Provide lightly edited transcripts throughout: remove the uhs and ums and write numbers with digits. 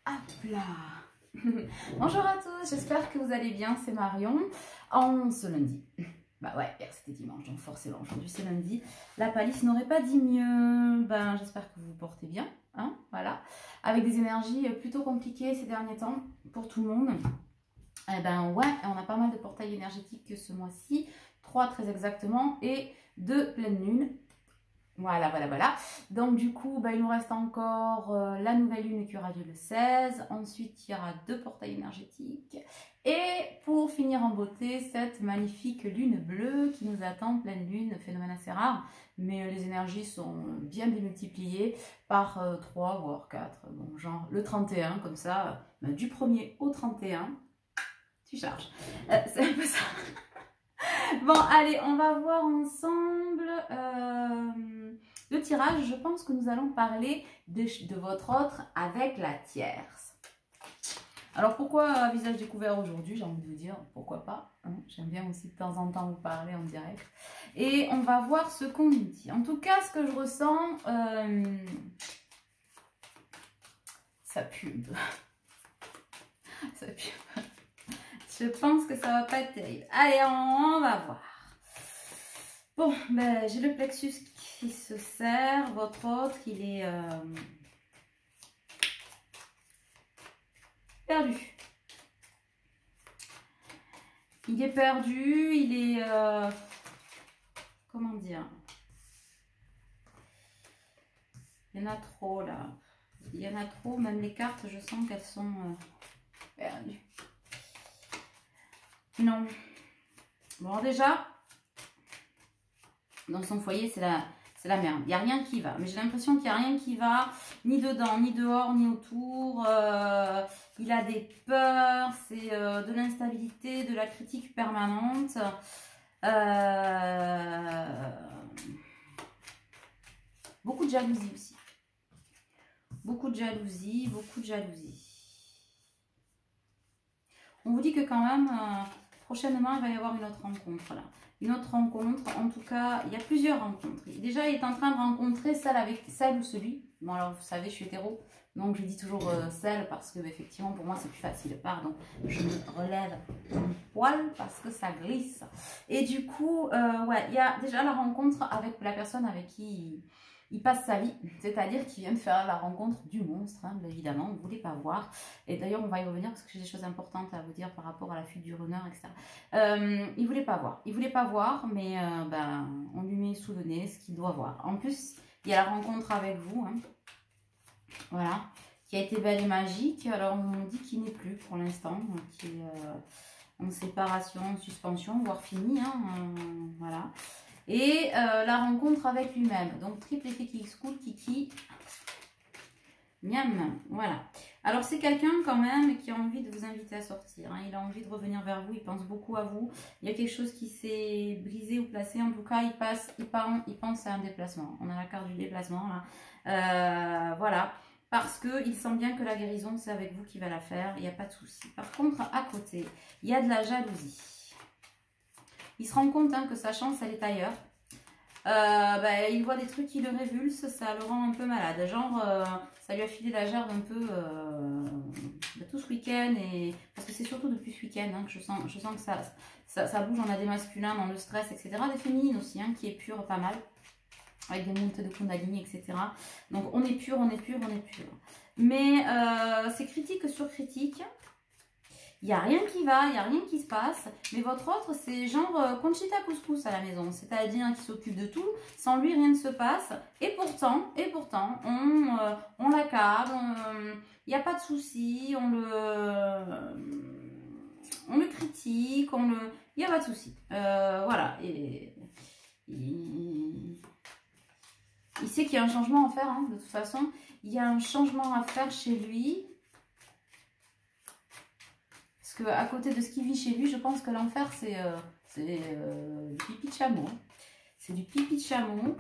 Hop là. Bonjour à tous, j'espère que vous allez bien, c'est Marion. En ce lundi, bah ouais, hier c'était dimanche, donc forcément aujourd'hui c'est lundi. La palisse n'aurait pas dit mieux, ben j'espère que vous vous portez bien, hein, voilà. Avec des énergies plutôt compliquées ces derniers temps pour tout le monde. Eh ben ouais, on a pas mal de portails énergétiques ce mois-ci, 3 très exactement, et 2 pleines lunes. Voilà. Donc du coup, bah, il nous reste encore la nouvelle lune qui aura lieu le 16. Ensuite, il y aura 2 portails énergétiques. Et pour finir en beauté, cette magnifique lune bleue qui nous attend, pleine lune, phénomène assez rare. Mais les énergies sont bien démultipliées par 3 voire 4. Bon, genre le 31, comme ça, du 1er au 31, tu charges. C'est un peu ça. Bon, allez, on va voir ensemble le tirage. Je pense que nous allons parler de votre autre avec la tierce. Alors, pourquoi visage découvert aujourd'hui? J'ai envie de vous dire, pourquoi pas, hein. J'aime bien aussi de temps en temps vous parler en direct. Et on va voir ce qu'on nous dit. En tout cas, ce que je ressens, ça pue. Ça pue. Je pense que ça va pas être terrible. Allez, on va voir. Bon, ben, j'ai le plexus qui se serre. Votre autre, il est perdu. Il est perdu, il est... comment dire? Il y en a trop, là. Il y en a trop, même les cartes, je sens qu'elles sont perdues. Non. Bon, déjà, dans son foyer, c'est la merde. Il n'y a rien qui va. Mais j'ai l'impression qu'il n'y a rien qui va, ni dedans, ni dehors, ni autour. Il a des peurs, c'est de l'instabilité, de la critique permanente. Beaucoup de jalousie aussi. Beaucoup de jalousie, beaucoup de jalousie. On vous dit que quand même... prochainement, il va y avoir une autre rencontre là. Une autre rencontre, en tout cas, il y a plusieurs rencontres. Déjà, il est en train de rencontrer celle ou celui. Bon, alors, vous savez, je suis hétéro, donc je dis toujours celle parce que, effectivement, pour moi, c'est plus facile. Pardon, je me relève mon poil parce que ça glisse. Et du coup, ouais, il y a déjà la rencontre avec la personne avec qui il passe sa vie, c'est-à-dire qu'il vient de faire la rencontre du monstre, hein, évidemment, vous ne voulez pas voir. Et d'ailleurs, on va y revenir parce que j'ai des choses importantes à vous dire par rapport à la fuite du runner, etc. Il ne voulait pas voir. Il ne voulait pas voir, mais ben, on lui met sous le nez ce qu'il doit voir. En plus, il y a la rencontre avec vous, hein, voilà, qui a été belle et magique. Alors, on dit qu'il n'est plus pour l'instant, qui est en séparation, en suspension, voire fini, hein, voilà. Et la rencontre avec lui-même. Donc, triple effet qui cool, kiki. Miam, voilà. Alors, c'est quelqu'un quand même qui a envie de vous inviter à sortir. Hein. Il a envie de revenir vers vous, il pense beaucoup à vous. Il y a quelque chose qui s'est brisé ou placé. En tout cas, il pense à un déplacement. On a la carte du déplacement, là. Voilà. Parce qu'il sent bien que la guérison, c'est avec vous qui va la faire. Il n'y a pas de souci. Par contre, à côté, il y a de la jalousie. Il se rend compte hein, que sa chance, elle est ailleurs. Bah, il voit des trucs qui le révulsent, ça le rend un peu malade. Genre, ça lui a filé la gerbe un peu tout ce week-end. Parce que c'est surtout depuis ce week-end hein, que je sens que ça bouge. On a des masculins dans le stress, etc. Des féminines aussi, hein, qui est pure pas mal. Avec des montées de Kundalini, etc. Donc, on est pur. Mais c'est critique sur critique. Il n'y a rien qui va, il n'y a rien qui se passe. Mais votre autre, c'est genre Conchita Couscous à la maison. C'est-à-dire qu'il s'occupe de tout. Sans lui, rien ne se passe. Et pourtant, on l'accable. Il n'y a pas de souci. On le critique. Il n'y a pas de souci. Voilà. Et il sait qu'il y a un changement à faire. Hein, de toute façon, il y a un changement à faire chez lui. Parce qu'à côté de ce qu'il vit chez lui, je pense que l'enfer, c'est du pipi de chameau. C'est du pipi de chameau.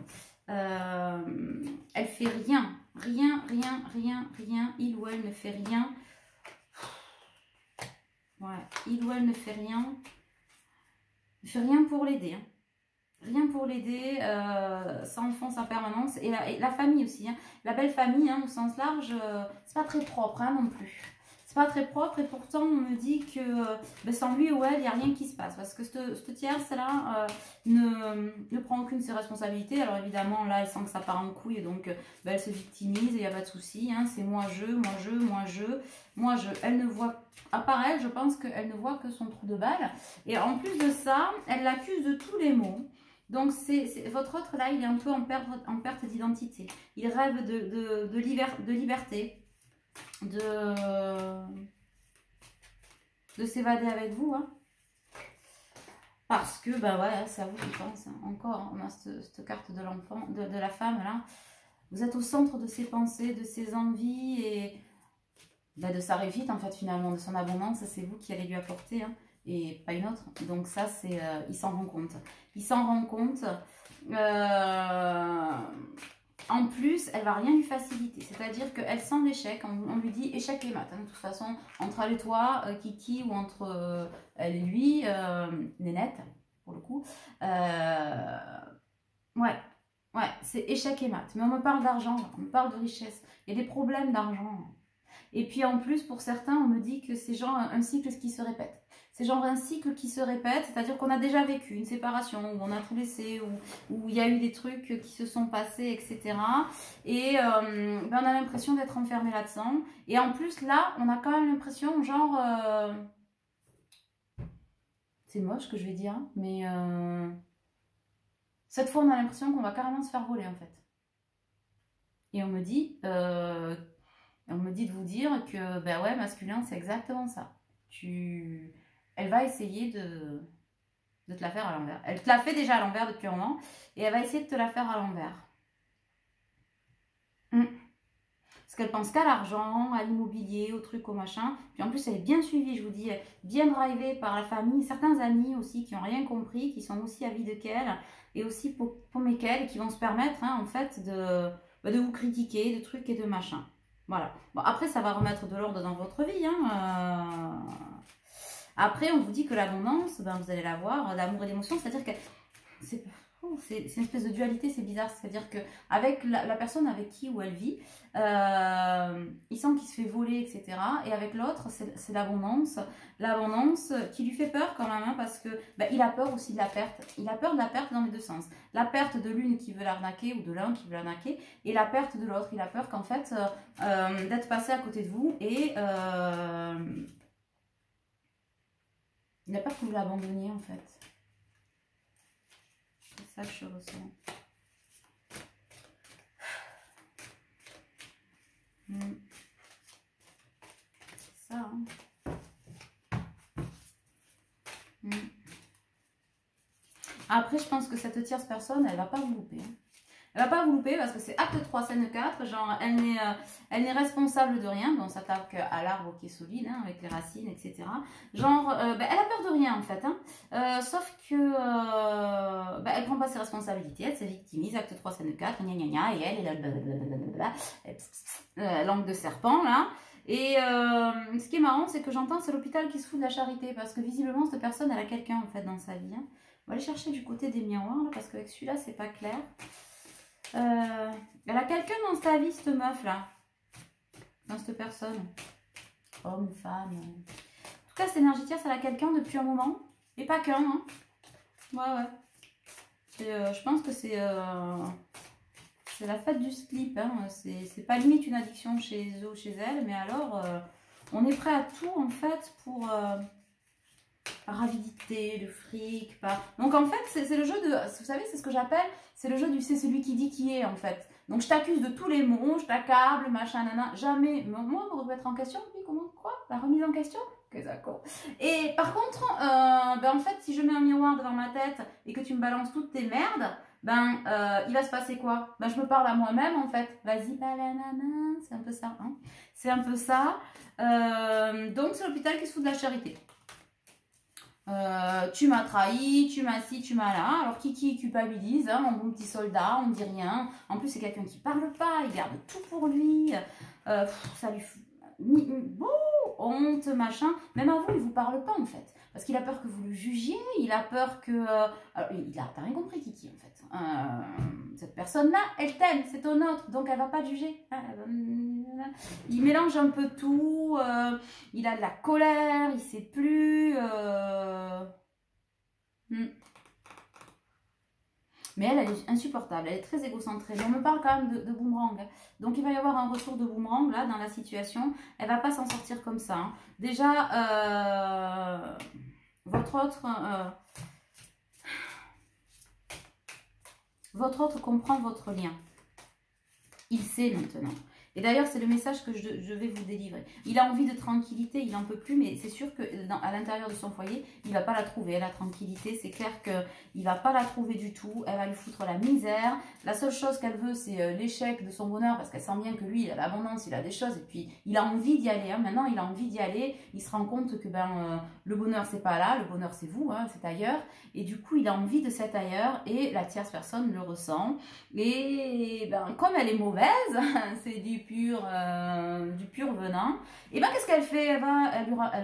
Elle fait rien. Rien. Il ou elle ne fait rien. Ouais, il ou elle ne fait rien. Ne fait rien pour l'aider. Hein. rien pour l'aider, ça enfonce en permanence. Et la famille aussi, hein. La belle famille, hein, au sens large, c'est pas très propre hein, non plus. C'est pas très propre et pourtant on me dit que ben, sans lui ou elle, il n'y a rien qui se passe. Parce que cette tierce-là ne prend aucune de ses responsabilités. Alors évidemment, là, elle sent que ça part en couille, donc ben, elle se victimise et il n'y a pas de souci. Hein. C'est moi, je. Elle ne voit, à part elle, je pense qu'elle ne voit que son trou de balle. Et en plus de ça, elle l'accuse de tous les maux. Donc, votre autre, là, il est un peu en perte d'identité. Il rêve de liberté, de s'évader avec vous. Hein. Parce que, bah ouais, c'est à vous, je pense. Hein. Encore, on a cette carte de l'enfant, de la femme, là. Vous êtes au centre de ses pensées, de ses envies et bah, de sa réussite, en fait, finalement, de son abondance. C'est vous qui allez lui apporter. Hein. Et pas une autre. Donc ça, c'est il s'en rend compte. Il s'en rend compte. En plus, elle va rien lui faciliter. C'est-à-dire qu'elle sent l'échec. On lui dit échec et mat. Hein, de toute façon, entre elle et toi, Kiki, ou entre elle et lui, Nénette, pour le coup. Ouais, c'est échec et mat. Mais on me parle d'argent, on me parle de richesse. Il y a des problèmes d'argent. Et puis en plus, pour certains, on me dit que c'est genre un cycle qui se répète. C'est genre un cycle qui se répète, c'est-à-dire qu'on a déjà vécu une séparation, où on a tout laissé, où il y a eu des trucs qui se sont passés, etc. Et ben on a l'impression d'être enfermé là-dedans. Et en plus, là, on a quand même l'impression, genre... c'est moche ce que je vais dire, mais... cette fois, on a l'impression qu'on va carrément se faire voler, en fait. Et on me dit... on me dit de vous dire que, ben ouais, masculin, c'est exactement ça. Elle va essayer de te la faire à l'envers. Elle te l'a fait déjà à l'envers depuis un moment, et elle va essayer de te la faire à l'envers. Parce qu'elle pense qu'à l'argent, à l'immobilier, au truc, au machin. Puis en plus, elle est bien suivie, je vous dis, bien drivée par la famille. Certains amis aussi qui n'ont rien compris, qui sont aussi avides qu'elle, et aussi paumés qu'elle, qui vont se permettre, hein, en fait, de vous critiquer, de trucs et de machin. Voilà. Bon, après, ça va remettre de l'ordre dans votre vie. Hein. Après, on vous dit que l'abondance, ben, vous allez l'avoir, l'amour et l'émotion. C'est-à-dire que c'est une espèce de dualité, c'est bizarre. C'est-à-dire qu'avec la personne avec qui ou elle vit, il sent qu'il se fait voler, etc. Et avec l'autre, c'est l'abondance. L'abondance qui lui fait peur quand même, hein, parce que ben, il a peur aussi de la perte. Il a peur de la perte dans les deux sens. La perte de l'une qui veut l'arnaquer ou de l'un qui veut l'arnaquer. Et la perte de l'autre. Il a peur qu'en fait, d'être passé à côté de vous et... il a peur que vous l'abandonniez en fait. C'est ça que je ressens. C'est ça. Hein. Après, je pense que cette tierce personne, elle va pas vous louper. Hein. Elle va pas vous louper parce que c'est acte 3, scène 4. Genre, elle n'est responsable de rien. Bon, on s'attaque à l'arbre qui est solide, hein, avec les racines, etc. Genre, ben, elle a peur de rien en fait. Hein. Sauf que ben, elle prend pas ses responsabilités. Elle se victimise. Acte 3, scène 4. Gna gna gna. Et elle est là. Langue de serpent là. Et ce qui est marrant, c'est que j'entends, c'est l'hôpital qui se fout de la charité. Parce que visiblement, cette personne, elle a quelqu'un en fait dans sa vie. Hein. On va aller chercher du côté des miroirs là, parce qu'avec celui-là, c'est pas clair. Elle a quelqu'un dans sa vie, cette meuf là, dans cette personne, homme, femme. En tout cas, cette énergie tierce, elle a quelqu'un depuis un moment, et pas qu'un. Hein. Ouais. Je pense que c'est la fête du slip. Hein. C'est pas limite une addiction chez eux ou chez elle, mais alors on est prêt à tout en fait pour par avidité, le fric, Donc en fait, c'est le jeu de... Vous savez, c'est ce que j'appelle... C'est le jeu du c'est celui qui dit qui est, en fait. Donc je t'accuse de tous les mots, je t'accable, machin, nana. Jamais... Moi, vous remettre en question, oui, comment, quoi? La remise en question? Que ça quoi. Et par contre, ben en fait, si je mets un miroir devant ma tête et que tu me balances toutes tes merdes, ben, il va se passer quoi? Ben, je me parle à moi-même, en fait. Vas-y, nana. C'est un peu ça, hein. C'est un peu ça. Donc, c'est l'hôpital qui se fout de la charité. Tu m'as trahi, tu m'as ci, tu m'as là. Alors Kiki culpabilise, hein, mon bon petit soldat, on ne dit rien. En plus c'est quelqu'un qui parle pas, il garde tout pour lui. Ça lui... honte, machin. Même à vous, il ne vous parle pas en fait. Parce qu'il a peur que vous le jugiez, il a peur que... alors, t'as rien compris, Kiki, en fait. Cette personne-là, elle t'aime, c'est ton autre, donc elle ne va pas te juger. Il mélange un peu tout, il a de la colère, il ne sait plus... Mais elle est insupportable, elle est très égocentrée. On me parle quand même de boomerang. Donc il va y avoir un retour de boomerang là dans la situation. Elle va pas s'en sortir comme ça. Hein. Déjà, votre autre comprend votre lien. Il sait maintenant. Et d'ailleurs, c'est le message que je vais vous délivrer. Il a envie de tranquillité, il n'en peut plus, mais c'est sûr qu'à l'intérieur de son foyer, il ne va pas la trouver, la tranquillité. C'est clair qu'il ne va pas la trouver du tout. Elle va lui foutre la misère. La seule chose qu'elle veut, c'est l'échec de son bonheur, parce qu'elle sent bien que lui, il a l'abondance, il a des choses, et puis il a envie d'y aller. Hein. Maintenant, il a envie d'y aller. Il se rend compte que le bonheur, c'est pas là, le bonheur, c'est vous, hein, c'est ailleurs. Et du coup, il a envie de cet ailleurs, et la tierce personne le ressent. Et comme elle est mauvaise, c'est du pur venin, et qu'est-ce qu'elle fait? Elle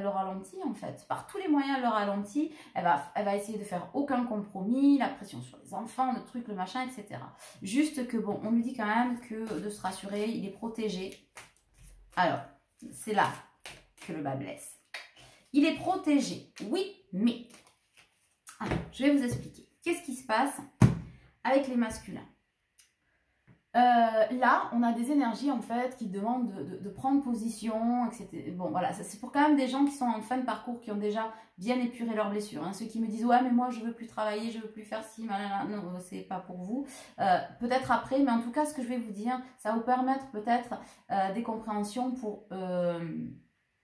le ralentit en fait, par tous les moyens elle le ralentit, elle va essayer de faire aucun compromis, la pression sur les enfants, le truc, le machin, etc. Juste que bon, on lui dit quand même que de se rassurer, il est protégé. Alors, c'est là que le bas blesse. Il est protégé, oui, mais... Alors, je vais vous expliquer. Qu'est-ce qui se passe avec les masculins? Là, on a des énergies en fait qui demandent de prendre position, etc. Bon, voilà, c'est pour quand même des gens qui sont en fin de parcours, qui ont déjà bien épuré leurs blessures. Hein. Ceux qui me disent ouais, mais moi je veux plus travailler, je veux plus faire ci, non, c'est pas pour vous. Peut-être après, mais en tout cas, ce que je vais vous dire, ça va vous permettre peut-être des compréhensions pour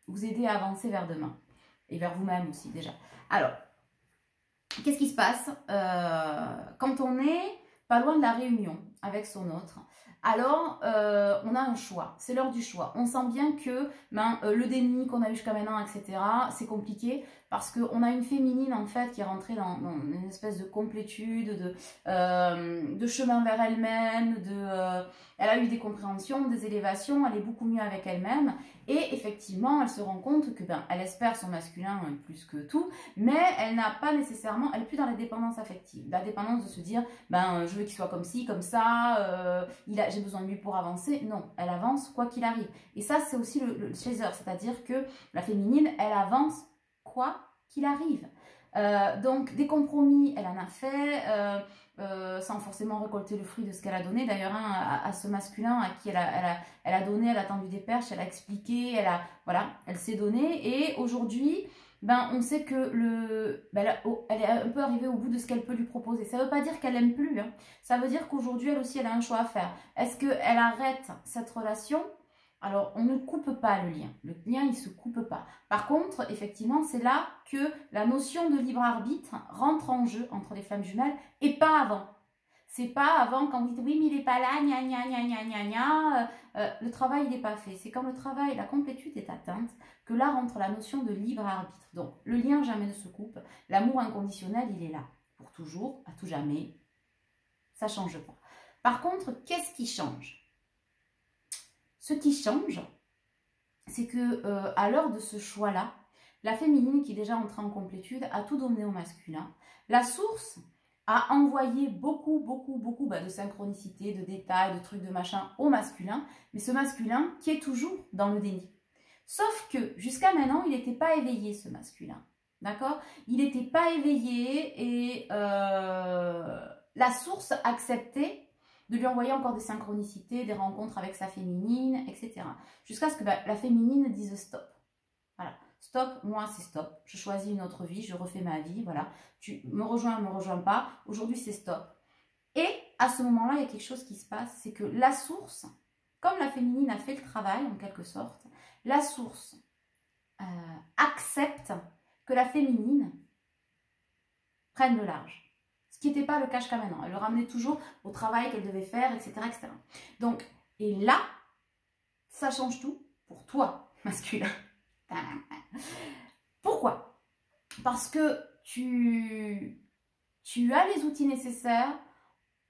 vous aider à avancer vers demain et vers vous-même aussi déjà. Alors, qu'est-ce qui se passe quand on est pas loin de la réunion avec son autre? Alors, on a un choix, c'est l'heure du choix. On sent bien que le déni qu'on a eu jusqu'à maintenant, etc., c'est compliqué parce qu'on a une féminine en fait qui est rentrée dans une espèce de complétude, de chemin vers elle-même, elle a eu des compréhensions, des élévations, elle est beaucoup mieux avec elle-même et effectivement, elle se rend compte que elle espère son masculin plus que tout, mais elle n'a pas nécessairement, elle n'est plus dans la dépendance affective, la dépendance de se dire je veux qu'il soit comme ci, comme ça, j'ai besoin de lui pour avancer. Non, elle avance quoi qu'il arrive. Et ça, c'est aussi le chaser, c'est-à-dire que la féminine, elle avance quoi qu'il arrive. Donc, des compromis, elle en a fait, sans forcément récolter le fruit de ce qu'elle a donné. D'ailleurs, à ce masculin à qui elle a donné, elle a tendu des perches, elle a expliqué, elle s'est donnée. Et aujourd'hui, on sait que elle est un peu arrivée au bout de ce qu'elle peut lui proposer. Ça ne veut pas dire qu'elle n'aime plus. Hein. Ça veut dire qu'aujourd'hui, elle aussi, elle a un choix à faire. Est-ce qu'elle arrête cette relation? Alors, on ne coupe pas le lien. Le lien, il ne se coupe pas. Par contre, effectivement, c'est là que la notion de libre arbitre rentre en jeu entre les flammes jumelles et pas avant. C'est pas avant quand vous dites oui, mais il n'est pas là, gna gna gna gna gna gna. Le travail, il n'est pas fait. C'est quand le travail, la complétude est atteinte que là rentre la notion de libre arbitre. Donc, le lien jamais ne se coupe. L'amour inconditionnel, il est là. Pour toujours, à tout jamais. Ça ne change pas. Par contre, qu'est-ce qui change? Ce qui change, c'est que à l'heure de ce choix-là, la féminine qui est déjà entrée en complétude a tout donné au masculin. La source a envoyé beaucoup de synchronicité, de détails, de trucs, de machin au masculin, mais ce masculin qui est toujours dans le déni. Sauf que jusqu'à maintenant, il n'était pas éveillé, ce masculin. D'accord? Il n'était pas éveillé et la source acceptait de lui envoyer encore des synchronicités, des rencontres avec sa féminine, etc. Jusqu'à ce que la féminine dise stop. Voilà. Stop, moi c'est stop. Je choisis une autre vie, je refais ma vie, voilà. Tu me rejoins, me rejoins pas. Aujourd'hui c'est stop. Et à ce moment-là, il y a quelque chose qui se passe, c'est que la source, comme la féminine a fait le travail en quelque sorte, la source accepte que la féminine prenne le large. Ce qui n'était pas le cas jusqu'à maintenant. Elle le ramenait toujours au travail qu'elle devait faire, etc., etc. Donc, et là, ça change tout pour toi, masculin. Pourquoi? Parce que tu as les outils nécessaires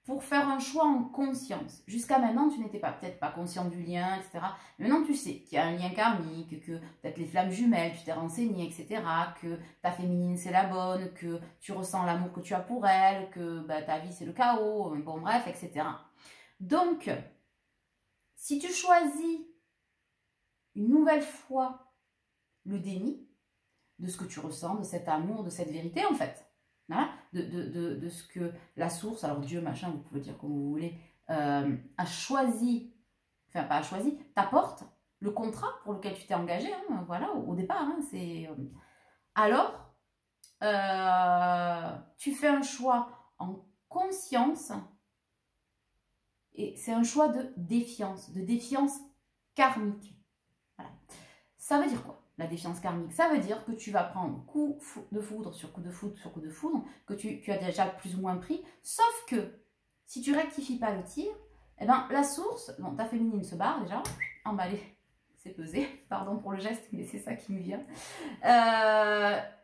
pour faire un choix en conscience. Jusqu'à maintenant, tu n'étais peut-être pas conscient du lien, etc. Maintenant, tu sais qu'il y a un lien karmique, que peut-être les flammes jumelles, tu t'es renseigné, etc. Que ta féminine, c'est la bonne, que tu ressens l'amour que tu as pour elle, que bah, ta vie, c'est le chaos, bon bref, etc. Donc, si tu choisis une nouvelle fois le déni de ce que tu ressens, de cet amour, de cette vérité, en fait, voilà, de ce que la source, alors Dieu, machin, vous pouvez dire comme vous voulez, a choisi, enfin pas a choisi, t'apporte le contrat pour lequel tu t'es engagé, hein, voilà, au départ, hein, c'est... alors, tu fais un choix en conscience, et c'est un choix de défiance karmique. Voilà. Ça veut dire quoi? La défiance karmique, ça veut dire que tu vas prendre coup de foudre sur coup de foudre sur coup de foudre, que tu as déjà plus ou moins pris, sauf que si tu rectifies pas le tir, eh ben, la source, bon, ta féminine se barre déjà, emballée, c'est pesé, pardon pour le geste, mais c'est ça qui me vient.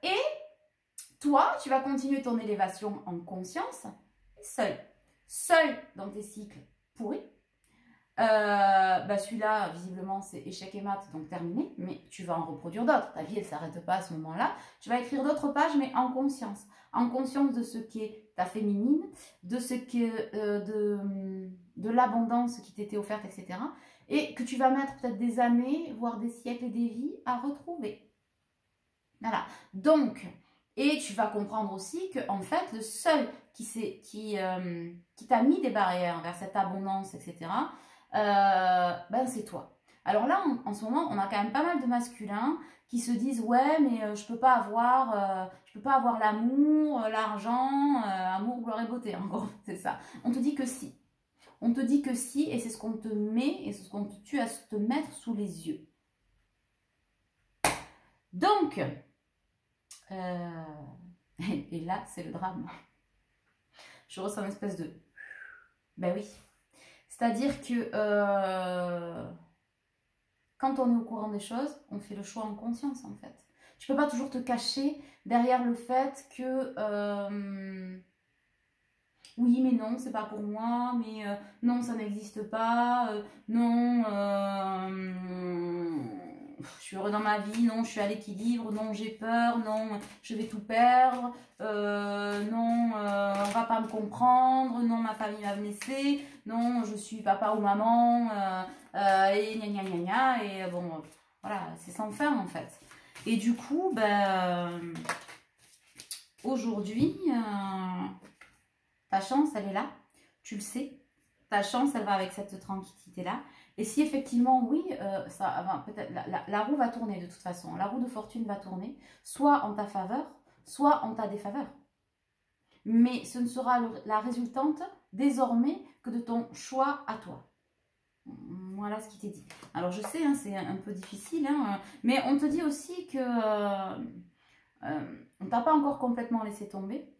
Et toi, tu vas continuer ton élévation en conscience, seul dans tes cycles pourris. Bah celui-là, visiblement, c'est échec et mat, donc terminé, mais tu vas en reproduire d'autres. Ta vie, elle ne s'arrête pas à ce moment-là. Tu vas écrire d'autres pages, mais en conscience. En conscience de ce qu'est ta féminine, de ce que de l'abondance qui t'était offerte, etc. Et que tu vas mettre peut-être des années, voire des siècles et des vies à retrouver. Voilà. Donc, et tu vas comprendre aussi que, en fait, le seul qui t'a mis des barrières vers cette abondance, etc., ben c'est toi. Alors là, en ce moment, on a quand même pas mal de masculins qui se disent ouais, mais je peux pas avoir l'amour, l'argent, amour, gloire et beauté. En gros, c'est ça. On te dit que si. On te dit que si, et c'est ce qu'on te met, et c'est ce qu'on te tue à te mettre sous les yeux. Donc, et là, c'est le drame. Je ressens une espèce de... Ben oui. C'est-à-dire que quand on est au courant des choses, on fait le choix en conscience, en fait. Tu peux pas toujours te cacher derrière le fait que... oui, mais non, c'est pas pour moi, mais non, ça n'existe pas, non, je suis heureux dans ma vie, non, je suis à l'équilibre, non, j'ai peur, non, je vais tout perdre, non, on va pas me comprendre, non, ma famille va me laisser, non, je suis papa ou maman, et gna gna gna gna, et bon, voilà, c'est sans fin en fait. Et du coup, ben, aujourd'hui, ta chance, elle est là, tu le sais, ta chance, elle va avec cette tranquillité-là. Et si effectivement, oui, peut-être la roue va tourner de toute façon, la roue de fortune va tourner, soit en ta faveur, soit en ta défaveur. Mais ce ne sera la résultante désormais que de ton choix à toi. Voilà ce qui t'est dit. Alors je sais, hein, c'est un peu difficile, hein, mais on te dit aussi que on t'a pas encore complètement laissé tomber.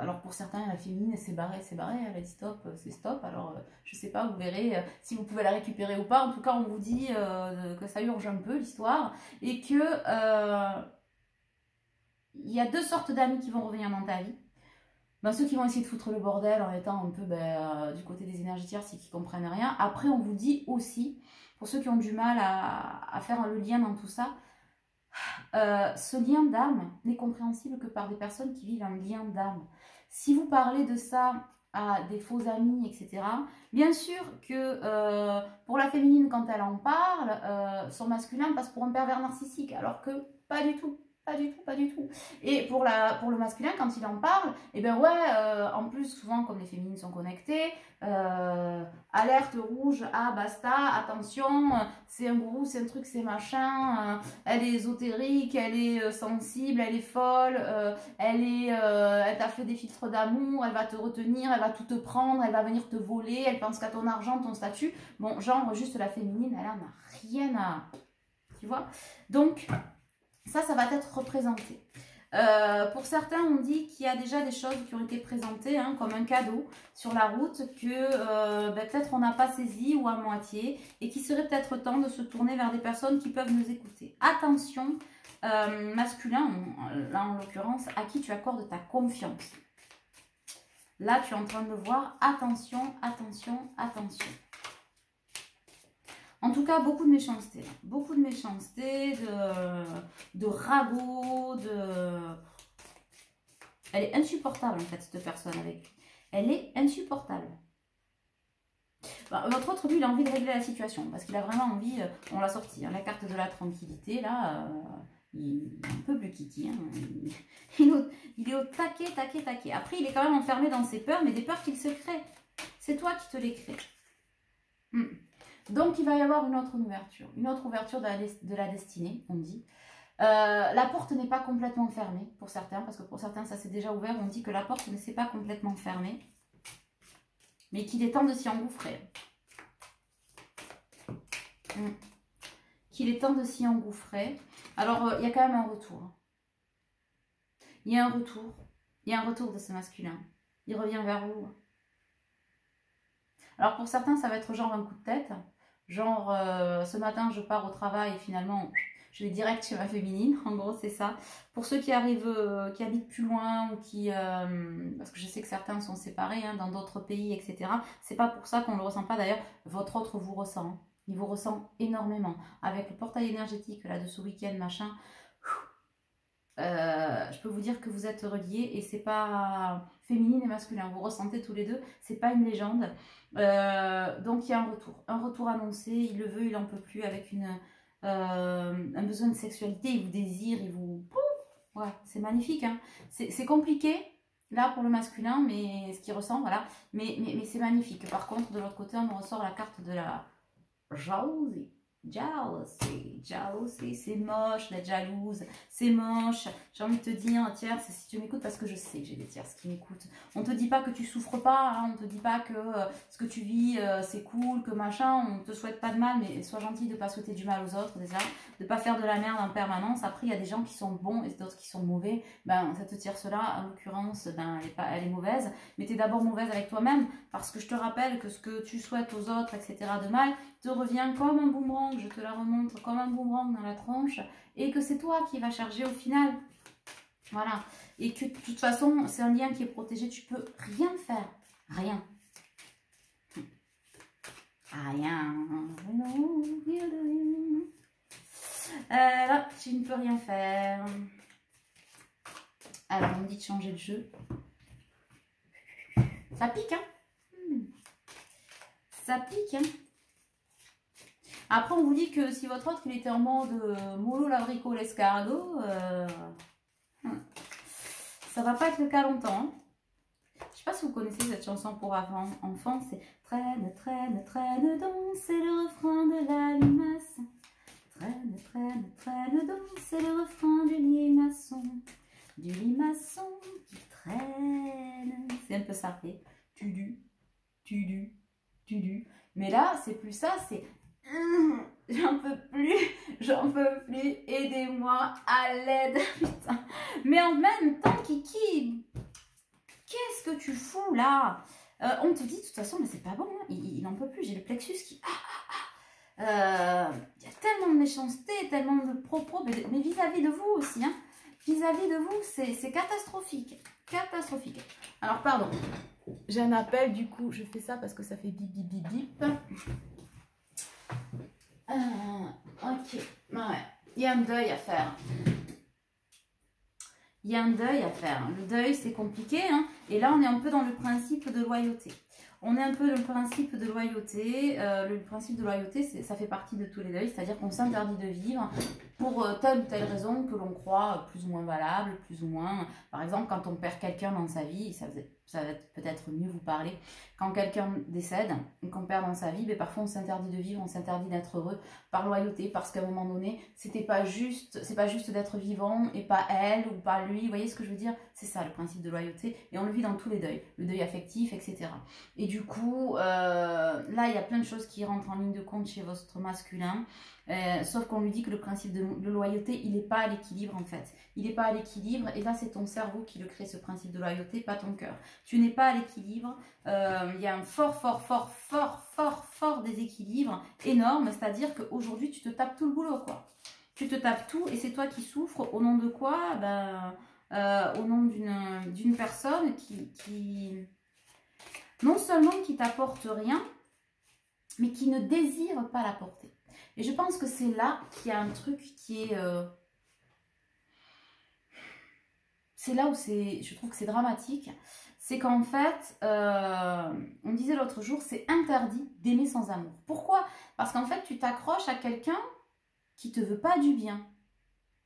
Alors pour certains, la féminine, c'est barré, elle a dit stop, c'est stop. Alors je sais pas, vous verrez si vous pouvez la récupérer ou pas. En tout cas, on vous dit que ça urge un peu l'histoire et que il y a deux sortes d'amis qui vont revenir dans ta vie. Ben, ceux qui vont essayer de foutre le bordel en étant un peu du côté des énergies tierces et qui comprennent rien. Après, on vous dit aussi, pour ceux qui ont du mal à faire le lien dans tout ça, ce lien d'âme n'est compréhensible que par des personnes qui vivent un lien d'âme. Si vous parlez de ça à des faux amis, etc., bien sûr que pour la féminine, quand elle en parle, son masculin passe pour un pervers narcissique, alors que pas du tout. Pas du tout, pas du tout. Et pour le masculin, quand il en parle, et ben ouais, en plus, souvent, comme les féminines sont connectées, alerte rouge, ah basta, attention, c'est un gourou, c'est un truc, c'est machin, elle est ésotérique, elle est sensible, elle est folle, elle t'a fait des filtres d'amour, elle va te retenir, elle va tout te prendre, elle va venir te voler, elle pense qu'à ton argent, ton statut. Bon, genre, juste la féminine, elle en a rien à... Tu vois? Donc... ça va être représenté. Pour certains, on dit qu'il y a déjà des choses qui ont été présentées hein, comme un cadeau sur la route que peut-être on n'a pas saisi ou à moitié et qu'il serait peut-être temps de se tourner vers des personnes qui peuvent nous écouter. Attention, masculin, là en l'occurrence, à qui tu accordes ta confiance. Là, tu es en train de voir, attention, attention, attention. En tout cas, beaucoup de méchanceté. Beaucoup de méchanceté, de ragot, Elle est insupportable, en fait, cette personne avec lui. Elle est insupportable. Votre autre, lui, il a envie de régler la situation. Parce qu'il a vraiment envie, on l'a sorti, hein, la carte de la tranquillité, là, il est un peu plus kiki. Hein, il est au taquet, taquet, taquet. Après, il est quand même enfermé dans ses peurs, mais des peurs qu'il se crée. C'est toi qui te les crées. Donc, il va y avoir une autre ouverture de la destinée, on dit. La porte n'est pas complètement fermée pour certains, parce que pour certains, ça s'est déjà ouvert. On dit que la porte ne s'est pas complètement fermée, mais qu'il est temps de s'y engouffrer. Qu'il est temps de s'y engouffrer. Alors, il y a quand même un retour. Il y a un retour. Il y a un retour de ce masculin. Il revient vers vous. Alors, pour certains, ça va être genre un coup de tête. Genre, ce matin, je pars au travail et finalement, je vais direct chez ma féminine. En gros, c'est ça. Pour ceux qui arrivent, qui habitent plus loin ou qui... parce que je sais que certains sont séparés hein, dans d'autres pays, etc. C'est pas pour ça qu'on ne le ressent pas. D'ailleurs, votre autre vous ressent. Hein. Il vous ressent énormément. Avec le portail énergétique là de ce week-end, machin... je peux vous dire que vous êtes reliés et c'est pas féminine et masculin, vous ressentez tous les deux, c'est pas une légende. Donc il y a un retour annoncé, il le veut, il en peut plus avec un besoin de sexualité, il vous désire, il vous... Ouais, c'est magnifique, hein. C'est compliqué là pour le masculin, mais ce qu'il ressent, voilà, mais c'est magnifique. Par contre, de l'autre côté, on me ressort la carte de la jalousie. Jalousie, c'est moche d'être jalouse, c'est moche. J'ai envie de te dire, tierce, si tu m'écoutes, parce que je sais que j'ai des tierces qui m'écoutent. On te dit pas que tu souffres pas, hein, on te dit pas que ce que tu vis c'est cool, que machin, on te souhaite pas de mal, mais sois gentil de pas souhaiter du mal aux autres déjà, de pas faire de la merde en permanence. Après, il y a des gens qui sont bons et d'autres qui sont mauvais. Ben, cette tierce-là, en l'occurrence, ben, elle est mauvaise, mais tu es d'abord mauvaise avec toi-même, parce que je te rappelle que ce que tu souhaites aux autres, etc., de mal, te revient comme un boomerang, je te la remonte comme un boomerang dans la tronche, et que c'est toi qui vas charger au final. Voilà. Et que de toute façon, c'est un lien qui est protégé, tu peux rien faire. Rien. Rien. Là, tu ne peux rien faire. Alors, on me dit de changer de jeu. Ça pique, hein? Ça pique, hein? Après, on vous dit que si votre autre, il était en mode mollo, l'abricot, l'escargot, ça va pas être le cas longtemps. Hein. Je sais pas si vous connaissez cette chanson pour enfants, c'est traîne, traîne, traîne donc, c'est le refrain de la limace. Traîne, traîne, traîne donc, c'est le refrain du limaçon. Du limaçon qui traîne. C'est un peu ça, et tudu, tudu, tudu. Mais là, c'est plus ça, c'est j'en peux plus, aidez-moi, à l'aide, putain. Mais en même temps, Kiki, qu'est-ce que tu fous là? On te dit de toute façon, mais c'est pas bon, hein. Il n'en peut plus, j'ai le plexus qui... Il y a tellement de méchanceté, tellement de propos, mais vis-à-vis de vous aussi, hein. Vis-à-vis de vous, c'est catastrophique, catastrophique. Alors, pardon, j'ai un appel, du coup, je fais ça parce que ça fait bip, bip, bip, bip. Ok, ouais. Il y a un deuil à faire. Il y a un deuil à faire. Le deuil, c'est compliqué, hein. Et là, on est un peu dans le principe de loyauté. On est un peu dans le principe de loyauté. Le principe de loyauté, ça fait partie de tous les deuils. C'est-à-dire qu'on s'interdit de vivre pour telle ou telle raison que l'on croit plus ou moins valable, plus ou moins... Par exemple, quand on perd quelqu'un dans sa vie, ça va peut-être mieux vous parler. Quand quelqu'un décède, qu'on perd dans sa vie, ben parfois on s'interdit de vivre, on s'interdit d'être heureux par loyauté, parce qu'à un moment donné, c'est pas juste d'être vivant et pas elle ou pas lui. Vous voyez ce que je veux dire? C'est ça le principe de loyauté, et on le vit dans tous les deuils, le deuil affectif, etc. Et du coup, là, il y a plein de choses qui rentrent en ligne de compte chez votre masculin. Sauf qu'on lui dit que le principe de loyauté, il n'est pas à l'équilibre en fait. Il n'est pas à l'équilibre, et là c'est ton cerveau qui le crée, ce principe de loyauté, pas ton cœur. Tu n'es pas à l'équilibre, il y a un fort déséquilibre énorme, c'est-à-dire qu'aujourd'hui tu te tapes tout le boulot quoi. Tu te tapes tout et c'est toi qui souffres au nom de quoi? Au nom d'une personne qui Non seulement qui t'apporte rien, mais qui ne désire pas l'apporter. Et je pense que c'est là qu'il y a un truc qui est... c'est là où je trouve que c'est dramatique. C'est qu'en fait, on disait l'autre jour, c'est interdit d'aimer sans amour. Pourquoi? Parce qu'en fait, tu t'accroches à quelqu'un qui ne te veut pas du bien.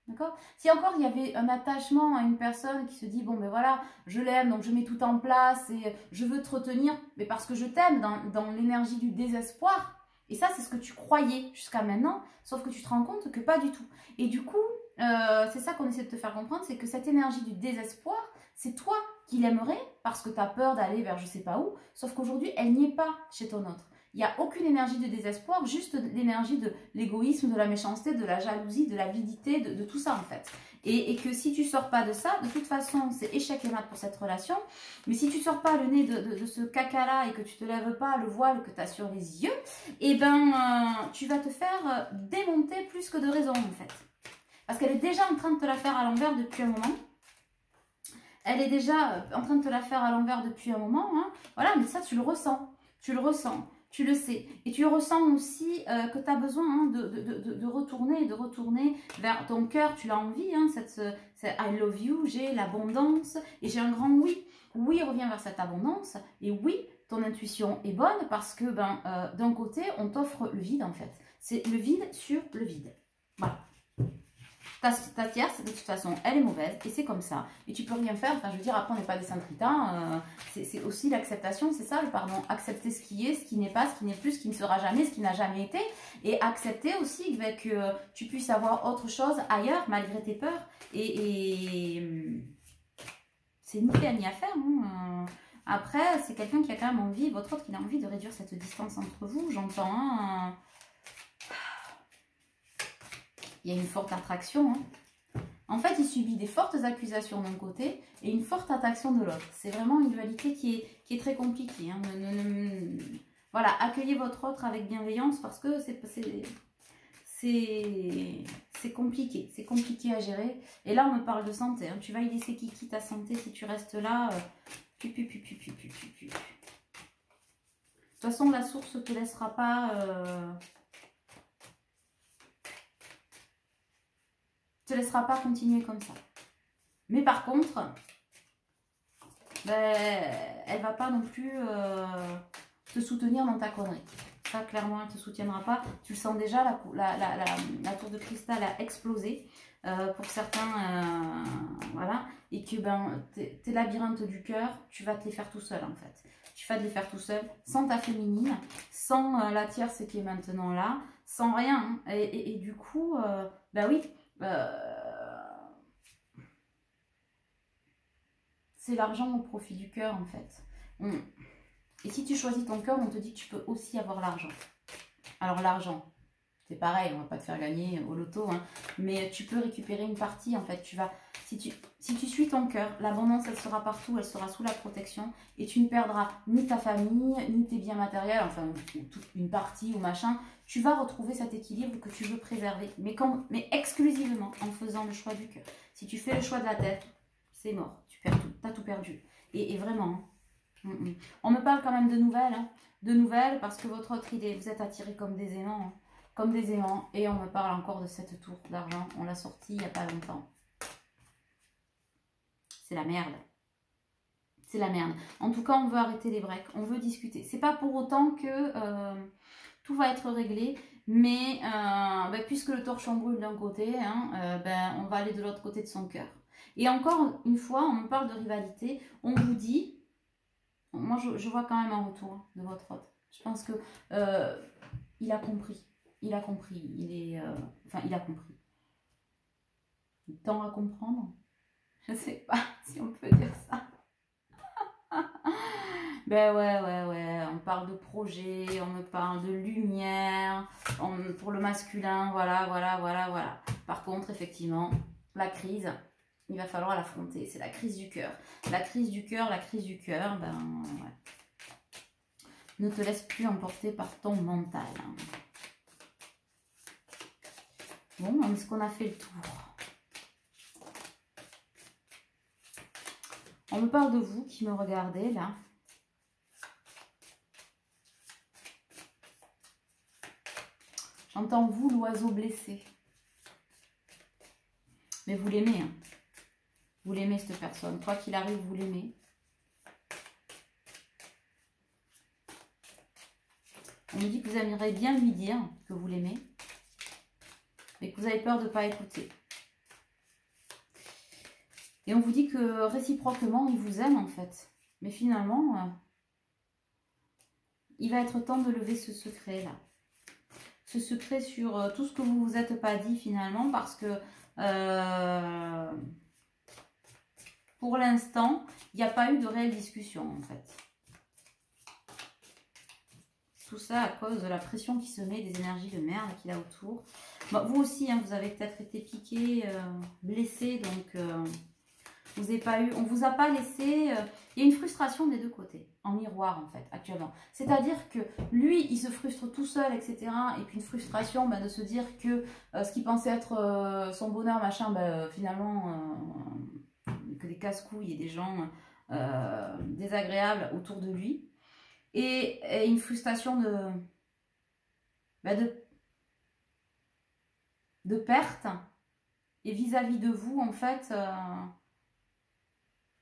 D'accord? Si encore il y avait un attachement à une personne qui se dit, bon ben voilà, je l'aime, donc je mets tout en place et je veux te retenir, mais parce que je t'aime, dans l'énergie du désespoir. Et ça, c'est ce que tu croyais jusqu'à maintenant, sauf que tu te rends compte que pas du tout. Et du coup, c'est ça qu'on essaie de te faire comprendre, c'est que cette énergie du désespoir, c'est toi qui l'aimerais parce que tu as peur d'aller vers je sais pas où, sauf qu'aujourd'hui, elle n'y est pas chez ton autre. Il n'y a aucune énergie de désespoir, juste l'énergie de l'égoïsme, de la méchanceté, de la jalousie, de l'avidité, de tout ça en fait. Et que si tu sors pas de ça, de toute façon, c'est échec et mat pour cette relation. Mais si tu sors pas le nez de ce caca-là et que tu te lèves pas le voile que tu as sur les yeux, eh ben, tu vas te faire démonter plus que de raison en fait. Parce qu'elle est déjà en train de te la faire à l'envers depuis un moment. Elle est déjà en train de te la faire à l'envers depuis un moment. Hein. Voilà, mais ça, tu le ressens. Tu le ressens. Tu le sais. Et tu ressens aussi que tu as besoin hein, de retourner vers ton cœur. Tu l'as envie. Hein, I love you, j'ai l'abondance et j'ai un grand oui. Oui, reviens vers cette abondance. Et oui, ton intuition est bonne parce que d'un côté, on t'offre le vide en fait. C'est le vide sur le vide. Voilà. Ta tierce, de toute façon, elle est mauvaise et c'est comme ça. Et tu peux rien faire. Enfin, je veux dire, après, on n'est pas des saint-critains. C'est aussi l'acceptation, c'est ça le pardon. Accepter ce qui est, ce qui n'est pas, ce qui n'est plus, ce qui ne sera jamais, ce qui n'a jamais été. Et accepter aussi que tu puisses avoir autre chose ailleurs malgré tes peurs. Et c'est ni fait ni à faire. Hein. Après, c'est quelqu'un qui a quand même envie, votre autre qui a envie de réduire cette distance entre vous. J'entends. Hein, il y a une forte attraction. Hein. En fait, il subit des fortes accusations d'un côté et une forte attraction de l'autre. C'est vraiment une dualité qui est très compliquée. Hein. Voilà, accueillez votre autre avec bienveillance parce que c'est compliqué. C'est compliqué à gérer. Et là, on me parle de santé. Hein. Tu vas y laisser kiki ta santé si tu restes là. De toute façon, la source ne te laissera pas... continuer comme ça. Mais par contre, elle va pas non plus te soutenir dans ta connerie. Ça, clairement, elle ne te soutiendra pas. Tu le sens déjà, la tour de cristal a explosé pour certains. Voilà. Et que tes labyrinthes du cœur, tu vas te les faire tout seul en fait. Tu vas te les faire tout seul, sans ta féminine, sans la tierce qui est maintenant là, sans rien. Hein. Et du coup, oui. C'est l'argent au profit du cœur en fait. Et si tu choisis ton cœur, on te dit que tu peux aussi avoir l'argent. Alors l'argent, c'est pareil, on va pas te faire gagner au loto, hein, mais tu peux récupérer une partie en fait. Si tu suis ton cœur, l'abondance elle sera partout, elle sera sous la protection et tu ne perdras ni ta famille, ni tes biens matériels, enfin toute une partie ou machin. Tu vas retrouver cet équilibre que tu veux préserver, mais exclusivement en faisant le choix du cœur. Si tu fais le choix de la tête, c'est mort, tu perds tout, t'as tout perdu. Et vraiment, on me parle quand même de nouvelles, hein, parce que votre autre idée, vous êtes attirés comme des aimants, hein, comme des aimants, et on me parle encore de cette tour d'argent, on l'a sortie il n'y a pas longtemps. C'est la merde. C'est la merde. En tout cas, on veut arrêter les breaks, on veut discuter. C'est pas pour autant que tout va être réglé, mais puisque le torchon brûle d'un côté, hein, on va aller de l'autre côté de son cœur. Et encore une fois, on me parle de rivalité, on vous dit, moi je vois quand même un retour de votre autre. Je pense que il a compris, il a compris, il a compris. Il tend à comprendre. Je sais pas si on peut dire ça. Ouais, on parle de projet, on me parle de lumière, pour le masculin, voilà. Par contre, effectivement, la crise, il va falloir l'affronter, c'est la crise du cœur. La crise du cœur, ouais. Ne te laisse plus emporter par ton mental. Hein. Bon, est-ce qu'on a fait le tour ? On me parle de vous qui me regardez là. J'entends vous, l'oiseau blessé. Mais vous l'aimez, hein. Vous l'aimez, cette personne. Quoi qu'il arrive, vous l'aimez. On me dit que vous aimeriez bien lui dire que vous l'aimez, mais que vous avez peur de ne pas écouter. Et on vous dit que réciproquement, il vous aime en fait. Mais finalement, il va être temps de lever ce secret-là. Ce secret sur tout ce que vous ne vous êtes pas dit finalement, parce que pour l'instant, il n'y a pas eu de réelle discussion en fait. Tout ça à cause de la pression qui se met, des énergies de merde qu'il a autour. Bon, vous aussi, hein, vous avez peut-être été piqué, blessé, donc vous avez pas eu, on ne vous a pas laissé... il y a une frustration des deux côtés, en miroir en fait, actuellement. C'est-à-dire que lui, il se frustre tout seul, etc. Et puis une frustration de se dire que ce qui pensait être son bonheur, machin, finalement, que des casse-couilles et des gens désagréables autour de lui. Et une frustration de perte. Et vis-à-vis de vous, en fait,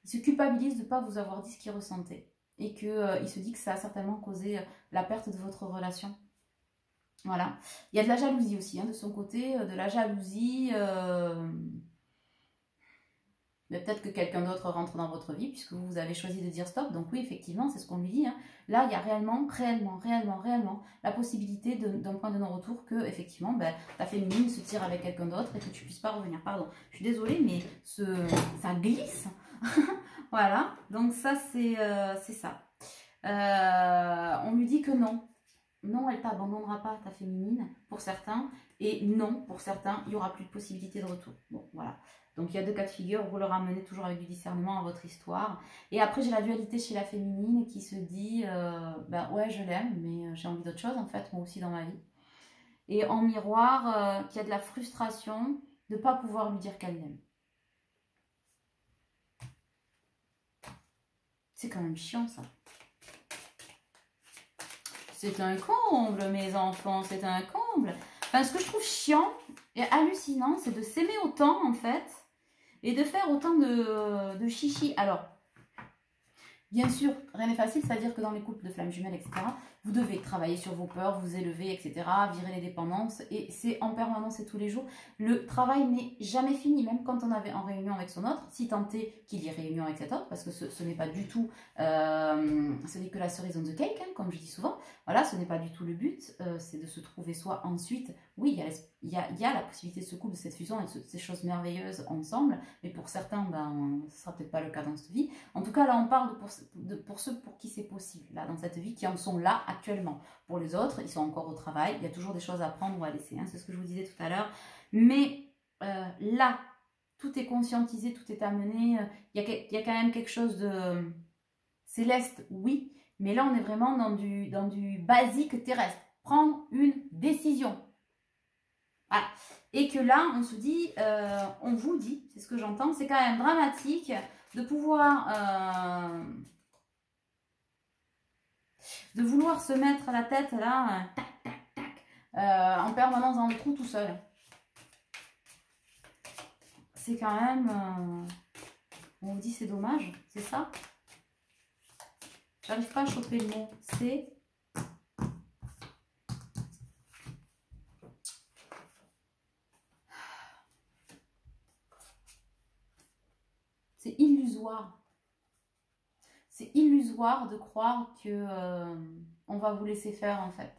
il se culpabilise de ne pas vous avoir dit ce qu'il ressentait. Et qu'il se dit que ça a certainement causé la perte de votre relation. Voilà. Il y a de la jalousie aussi, hein, de son côté. De la jalousie... Mais peut-être que quelqu'un d'autre rentre dans votre vie puisque vous avez choisi de dire stop. Donc oui, effectivement, c'est ce qu'on lui dit. Hein. Là, il y a réellement la possibilité d'un point de non-retour que, effectivement, ta féminine se tire avec quelqu'un d'autre et que tu ne puisses pas revenir. Pardon, je suis désolée, mais ça glisse. Voilà, donc ça, c'est ça. On lui dit que non. Non, elle ne t'abandonnera pas, ta féminine, pour certains. Et non, pour certains, il n'y aura plus de possibilité de retour. Bon, voilà. Donc, il y a deux cas de figure. Vous le ramenez toujours avec du discernement à votre histoire. Et après, j'ai la dualité chez la féminine qui se dit, ouais, je l'aime, mais j'ai envie d'autre chose, en fait, moi aussi dans ma vie. Et en miroir, qu'il y a de la frustration de ne pas pouvoir lui dire qu'elle l'aime. C'est quand même chiant, ça. C'est un comble, mes enfants, c'est un comble. Enfin, ce que je trouve chiant et hallucinant, c'est de s'aimer autant, en fait, et de faire autant de chichi. Alors, bien sûr, rien n'est facile, c'est-à-dire que dans les couples de flammes jumelles, etc., vous devez travailler sur vos peurs, vous élever, etc., virer les dépendances, et c'est en permanence et tous les jours. Le travail n'est jamais fini, même quand on est en réunion avec son autre, si tant est qu'il y ait réunion avec cet autre, parce que ce n'est pas du tout, ce n'est que la cerise on the cake, hein, comme je dis souvent. Voilà, ce n'est pas du tout le but, c'est de se trouver soi ensuite. Oui, il y a la possibilité de ce couple, de cette fusion et de ces choses merveilleuses ensemble, mais pour certains, ce ne sera peut-être pas le cas dans cette vie. En tout cas, là, on parle pour ceux pour qui c'est possible, là, dans cette vie, qui en sont là actuellement. Pour les autres, ils sont encore au travail, il y a toujours des choses à prendre ou à laisser, hein, c'est ce que je vous disais tout à l'heure. Mais là, tout est conscientisé, tout est amené, il y a quand même quelque chose de céleste, oui, mais là, on est vraiment dans du basique terrestre. Prendre une décision. Voilà. Et que là, on se dit, on vous dit, c'est ce que j'entends, c'est quand même dramatique de pouvoir... de vouloir se mettre la tête là, tac, tac, tac, en permanence dans le trou tout seul. C'est quand même... on vous dit c'est dommage, c'est ça? J'arrive pas à choper le mot. C'est illusoire. C'est illusoire de croire que on va vous laisser faire en fait.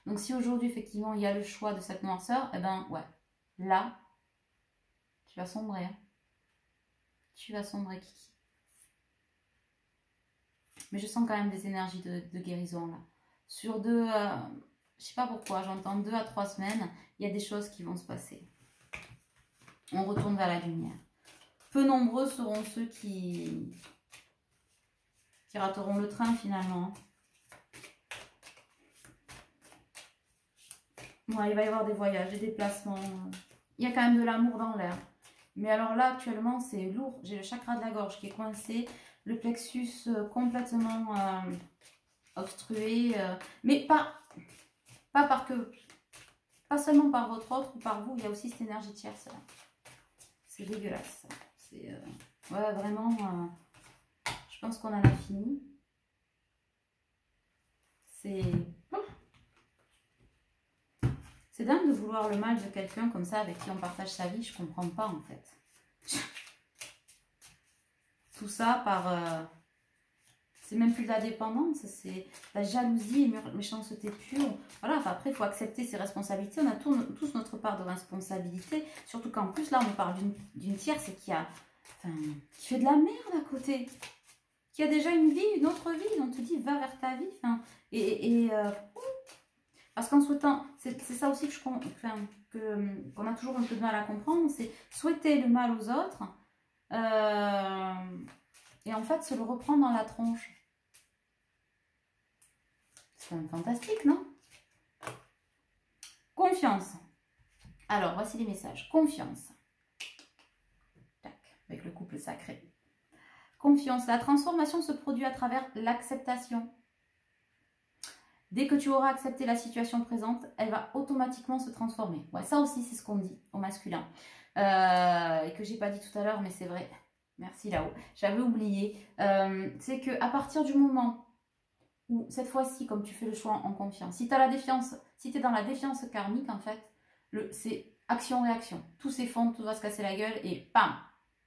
Donc si aujourd'hui effectivement il y a le choix de cette noirceur, eh ben ouais, là, tu vas sombrer. Hein. Tu vas sombrer, Kiki. Mais je sens quand même des énergies de guérison là. Sur je sais pas pourquoi, j'entends 2 à 3 semaines, il y a des choses qui vont se passer. On retourne vers la lumière. Peu nombreux seront ceux qui rateront le train finalement. Ouais, il va y avoir des voyages, des déplacements. Il y a quand même de l'amour dans l'air. Mais alors là, actuellement, c'est lourd. J'ai le chakra de la gorge qui est coincé, le plexus complètement obstrué. Mais pas parce que Pas seulement par votre autre ou par vous, il y a aussi cette énergie tierce là. C'est dégueulasse. C'est ouais, vraiment, je pense qu'on en a fini. C'est dingue de vouloir le mal de quelqu'un comme ça avec qui on partage sa vie. Je comprends pas en fait. Tout ça par... c'est même plus de la dépendance, c'est la jalousie et méchanceté pure. Voilà, enfin, après, il faut accepter ses responsabilités. On a tous notre part de responsabilité. Surtout qu'en plus, là, on parle d'une tierce qui a... Enfin, qui fait de la merde à côté. Qui a déjà une vie, une autre vie. On te dit, va vers ta vie. Enfin, parce qu'en souhaitant... C'est ça aussi que qu'on a toujours un peu de mal à comprendre. C'est souhaiter le mal aux autres. Et en fait, se le reprendre dans la tronche. C'est quand même fantastique, non? Confiance. Alors, voici les messages. Confiance. Tac, avec le couple sacré. Confiance. La transformation se produit à travers l'acceptation. Dès que tu auras accepté la situation présente, elle va automatiquement se transformer. Ouais, ça aussi, c'est ce qu'on dit au masculin. Et que j'ai pas dit tout à l'heure, mais c'est vrai. Merci là-haut. J'avais oublié. C'est qu'à partir du moment où, cette fois-ci, comme tu fais le choix en confiance, si tu as la défiance, si tu es dans la défiance karmique, en fait, c'est action-réaction. Tout s'effondre, tout va se casser la gueule et bam!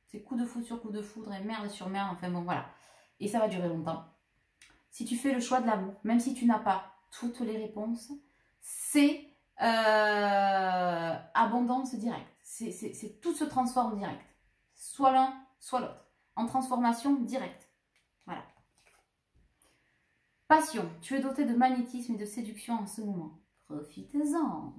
C'est coup de foudre sur coup de foudre et merde sur merde. Enfin bon, voilà. Et ça va durer longtemps. Si tu fais le choix de l'amour, même si tu n'as pas toutes les réponses, c'est abondance directe. Tout se transforme direct. Soit l'un, soit l'autre. En transformation directe. Voilà. Passion. Tu es doté de magnétisme et de séduction en ce moment. Profitez-en.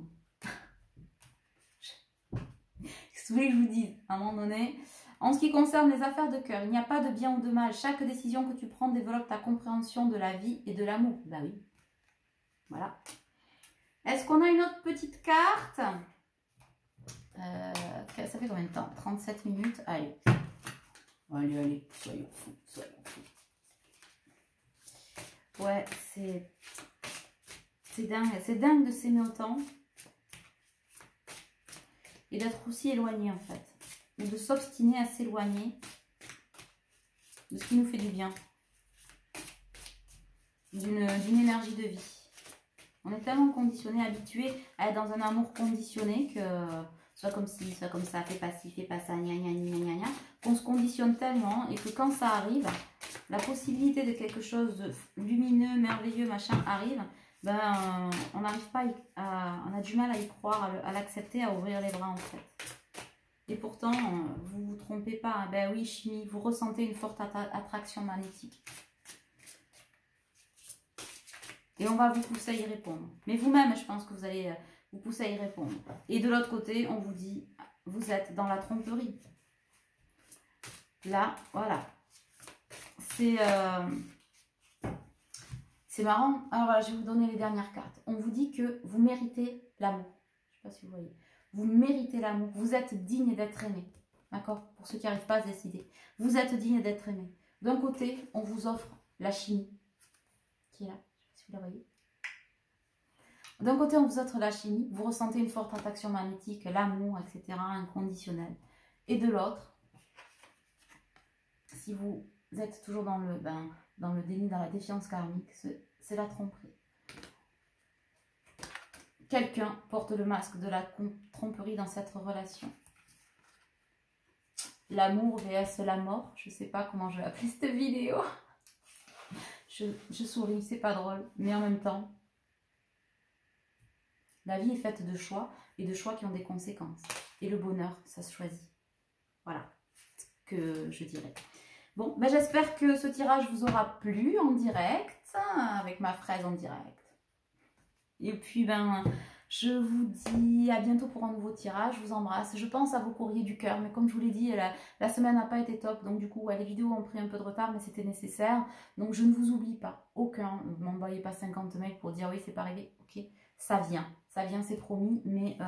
Qu'est-ce que vous voulez que je vous dise à un moment donné? En ce qui concerne les affaires de cœur, il n'y a pas de bien ou de mal. Chaque décision que tu prends développe ta compréhension de la vie et de l'amour. Bah oui. Voilà. Est-ce qu'on a une autre petite carte? Ça fait combien de temps? 37 minutes. Allez. Allez, allez. Soyons fous. Soyons fous. Ouais, c'est dingue. C'est dingue de s'aimer autant. Et d'être aussi éloigné en fait. Ou de s'obstiner à s'éloigner de ce qui nous fait du bien. D'une énergie de vie. On est tellement conditionné, habitué à être dans un amour conditionné que soit comme ci, soit comme ça, fais pas ci, fais pas ça, gna gna gna gna gna, qu'on se conditionne tellement et que quand ça arrive, la possibilité de quelque chose de lumineux, merveilleux, machin arrive, ben on n'arrive pas on a du mal à y croire, à l'accepter, à ouvrir les bras en fait. Et pourtant, vous vous trompez pas, ben oui, chimie, vous ressentez une forte attraction magnétique. Et on va vous pousser à y répondre. Mais vous-même, je pense que vous allez vous pousser à y répondre. Et de l'autre côté, on vous dit, vous êtes dans la tromperie. Là, voilà. C'est marrant. Alors voilà, je vais vous donner les dernières cartes. On vous dit que vous méritez l'amour. Je ne sais pas si vous voyez. Vous méritez l'amour. Vous êtes digne d'être aimé. D'accord? Pour ceux qui n'arrivent pas à se décider. Vous êtes digne d'être aimé. D'un côté, on vous offre la chimie. Qui est là? Vous la voyez. D'un côté, on vous offre la chimie, vous ressentez une forte attraction magnétique, l'amour, etc., inconditionnel. Et de l'autre, si vous êtes toujours dans le déni, dans la défiance karmique, c'est la tromperie. Quelqu'un porte le masque de la tromperie dans cette relation. L'amour vs la mort, je ne sais pas comment je vais appeler cette vidéo. Je souris, c'est pas drôle, mais en même temps, la vie est faite de choix, et de choix qui ont des conséquences. Et le bonheur, ça se choisit. Voilà ce que je dirais. Bon, ben j'espère que ce tirage vous aura plu en direct, avec ma fraise en direct. Et puis, ben, je vous dis à bientôt pour un nouveau tirage. Je vous embrasse. Je pense à vos courriers du cœur, mais comme je vous l'ai dit, la semaine n'a pas été top. Donc du coup, ouais, les vidéos ont pris un peu de retard, mais c'était nécessaire. Donc je ne vous oublie pas. Aucun. Ne m'envoyez pas 50 mails pour dire oui, c'est pas arrivé. Ok, ça vient, c'est promis. Mais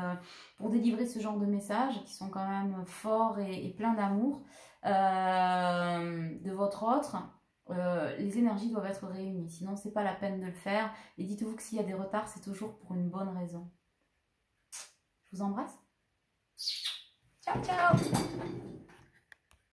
pour délivrer ce genre de messages qui sont quand même forts et pleins d'amour de votre autre, les énergies doivent être réunies, sinon c'est pas la peine de le faire. Et dites-vous que s'il y a des retards, c'est toujours pour une bonne raison. Je vous embrasse. Ciao, ciao!